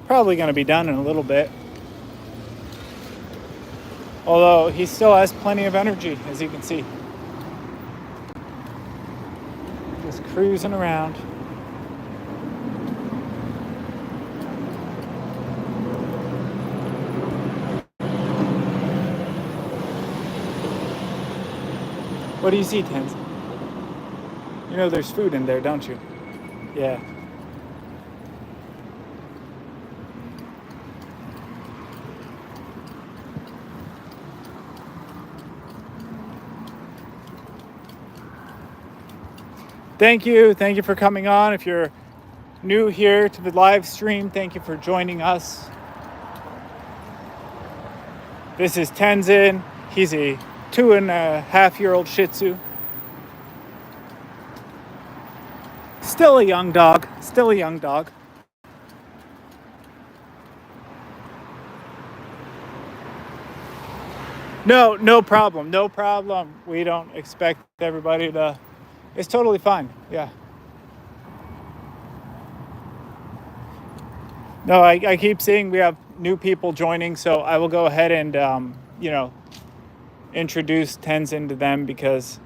probably going to be done in a little bit. Although he still has plenty of energy, as you can see. Just cruising around. What do you see, Tenzen? You know there's food in there, don't you? Yeah. Thank you. Thank you for coming on. If you're new here to the live stream, thank you for joining us. This is Tenzen. He's a 2.5-year-old Shih Tzu. Still a young dog. Still a young dog. No problem. No problem. We don't expect everybody to... It's totally fine. Yeah. No, I keep seeing we have new people joining, so I will go ahead and, introduce Tenzen to them because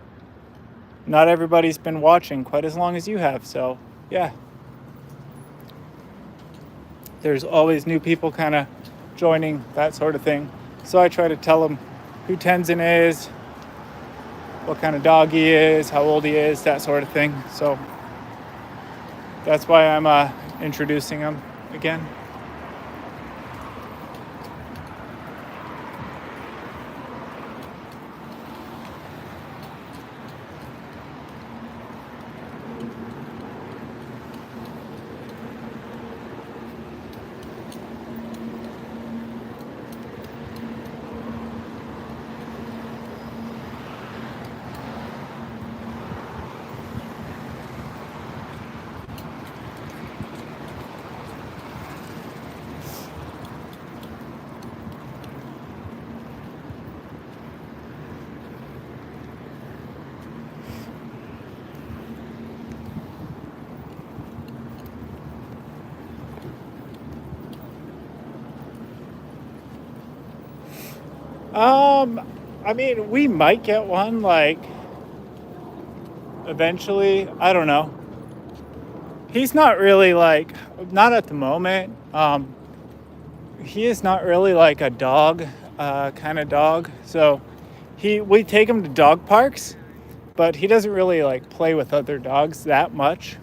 not everybody's been watching quite as long as you have. So, yeah. There's always new people kind of joining, that sort of thing. So I try to tell them who Tenzen is, what kind of dog he is, how old he is, that sort of thing. So that's why I'm introducing him again. I mean, we might get one, like, eventually. I don't know. He's not really like, not at the moment. He is not really like a dog kind of dog. So we take him to dog parks, but he doesn't really like play with other dogs that much.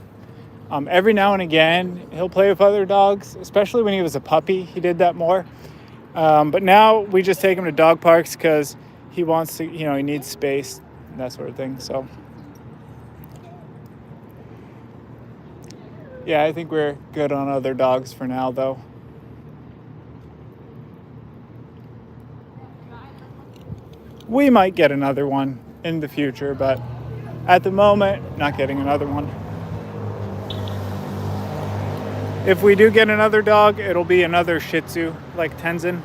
Every now and again, he'll play with other dogs, especially when he was a puppy. He did that more. But now we just take him to dog parks because he wants to, he needs space and that sort of thing. So, yeah, I think we're good on other dogs for now, though. We might get another one in the future, but at the moment, not getting another one. If we do get another dog, it'll be another Shih Tzu, like Tenzen.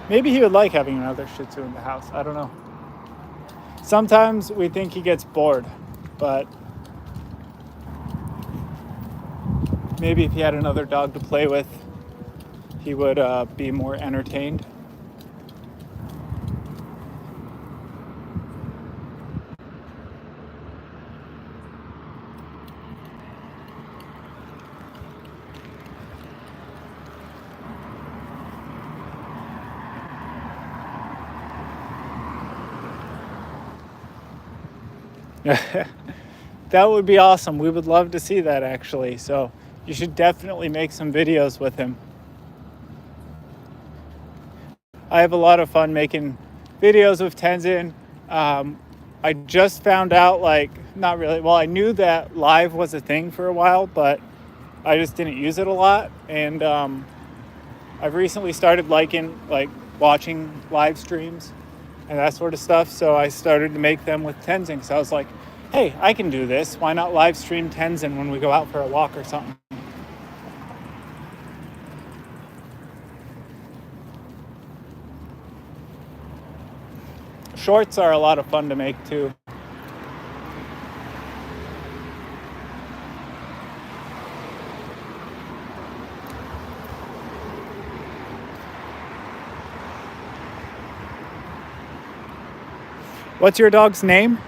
Maybe he would like having another Shih Tzu in the house. I don't know. Sometimes we think he gets bored, but maybe if he had another dog to play with, he would be more entertained. That would be awesome. We would love to see that, actually. So you should definitely make some videos with him. I have a lot of fun making videos with Tenzen. I just found out, like, not really, well, I knew that live was a thing for a while, but I just didn't use it a lot. And I've recently started watching live streams and that sort of stuff. So I started to make them with Tenzen. So I was like, hey, I can do this. Why not live stream Tenzen when we go out for a walk or something? Shorts are a lot of fun to make too. What's your dog's name?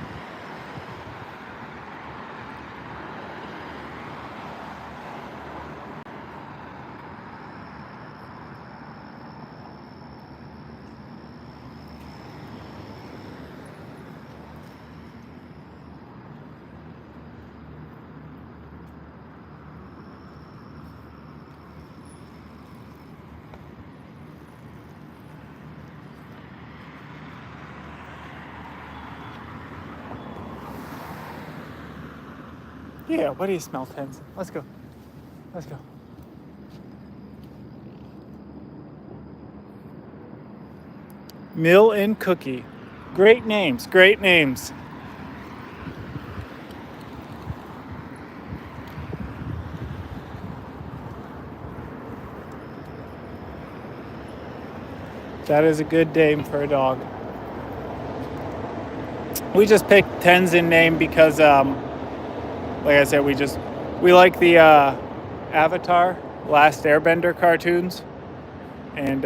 Yeah, what do you smell, Tenzen? Let's go. Let's go. Mill and Cookie. Great names, great names. That is a good name for a dog. We just picked Tenzen name because, like I said, we like the Avatar, Last Airbender cartoons, and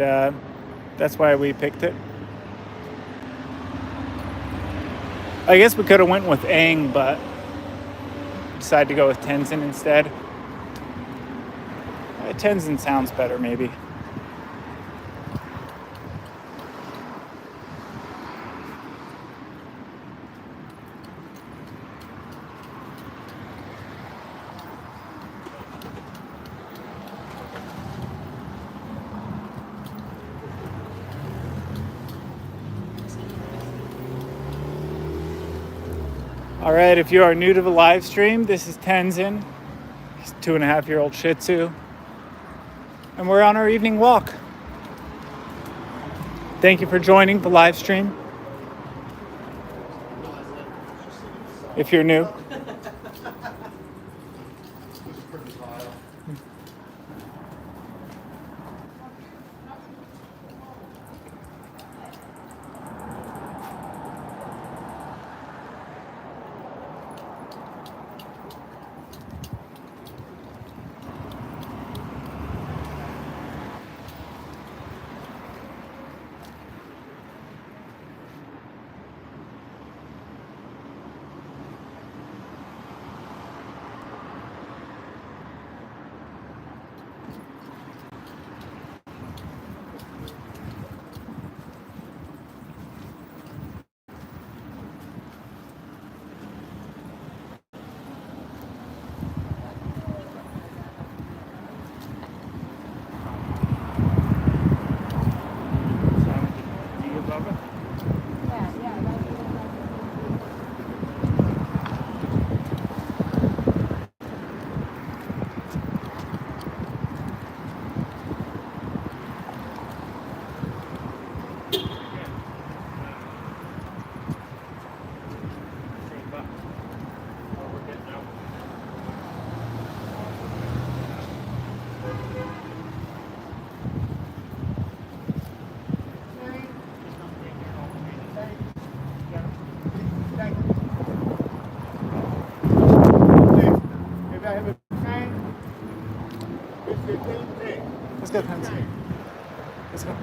that's why we picked it. I guess we could have went with Aang, but decided to go with Tenzen instead. Tenzen sounds better, maybe. All right, if you are new to the live stream, this is Tenzen. He's a 2.5-year-old Shih Tzu. And we're on our evening walk. Thank you for joining the live stream. If you're new. Let's go, Tenzen. Let's go.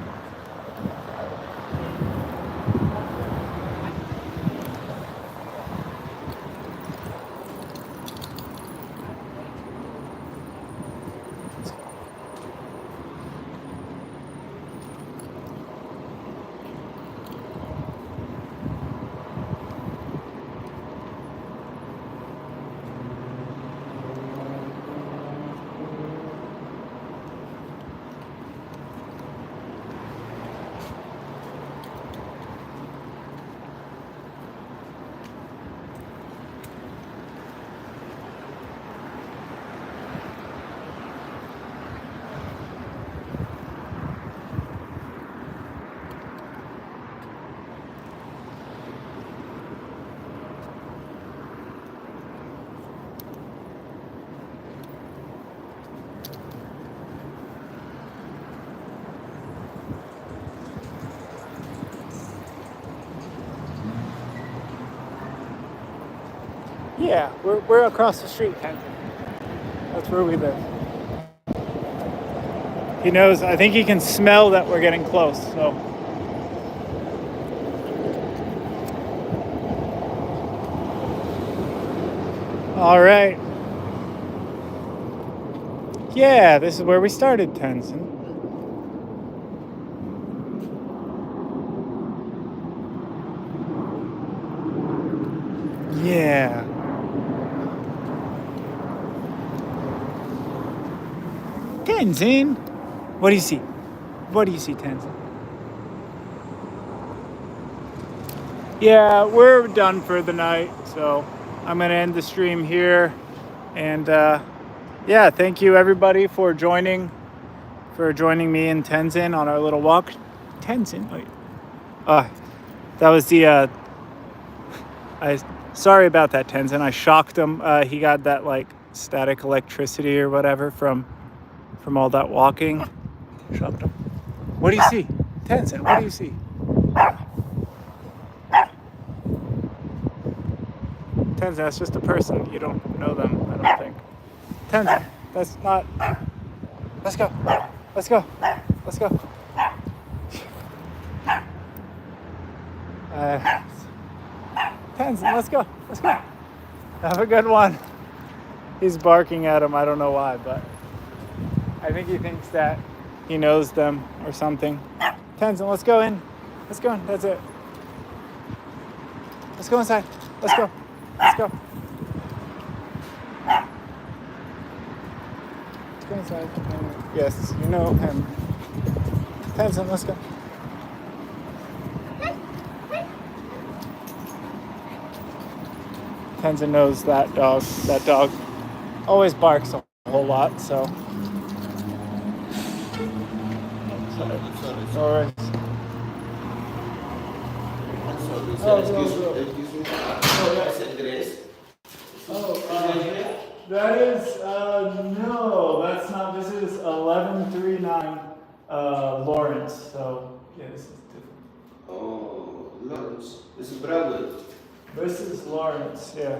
Yeah, we're across the street, Tenzen. That's where we live. He knows, I think he can smell that we're getting close, so. All right. Yeah, this is where we started, Tenzen. Yeah. Tenzen. What do you see? What do you see, Tenzen? Yeah, we're done for the night, so I'm going to end the stream here. And yeah, thank you everybody for joining me and Tenzen on our little walk. Tenzen, wait. That was the sorry about that, Tenzen. I shocked him. He got that like static electricity or whatever from all that walking. Shocked him. What do you see? Tenzen, what do you see? Tenzen, that's just a person. You don't know them, I don't think. Tenzen, that's not. Let's go. Let's go. Let's go. Tenzen, let's go. Let's go. Have a good one. He's barking at him. I don't know why, but I think he thinks that he knows them or something. Tenzen, let's go in. Let's go in. That's it. Let's go inside. Let's go. Let's go. Let's go inside. Yes, you know him. Tenzen, let's go. Tenzen knows that dog. That dog always barks a whole lot, so. Sorry. That is, no, that's not, this is 1139 Lawrence, so, yeah, this is different. Oh, Lawrence. This is Broadway. This is Lawrence, yeah.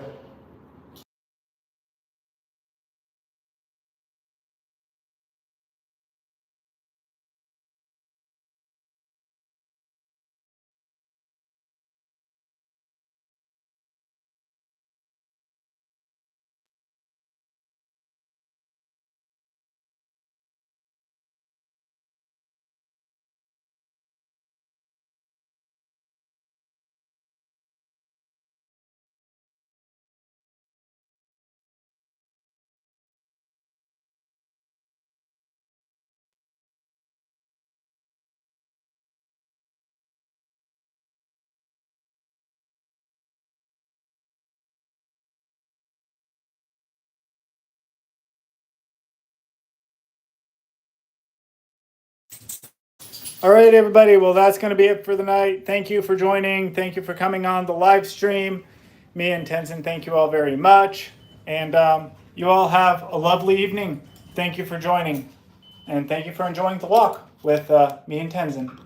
All right, everybody. Well, that's going to be it for the night. Thank you for joining. Thank you for coming on the live stream. Me and Tenzen, thank you all very much. And you all have a lovely evening. Thank you for joining. And thank you for enjoying the walk with me and Tenzen.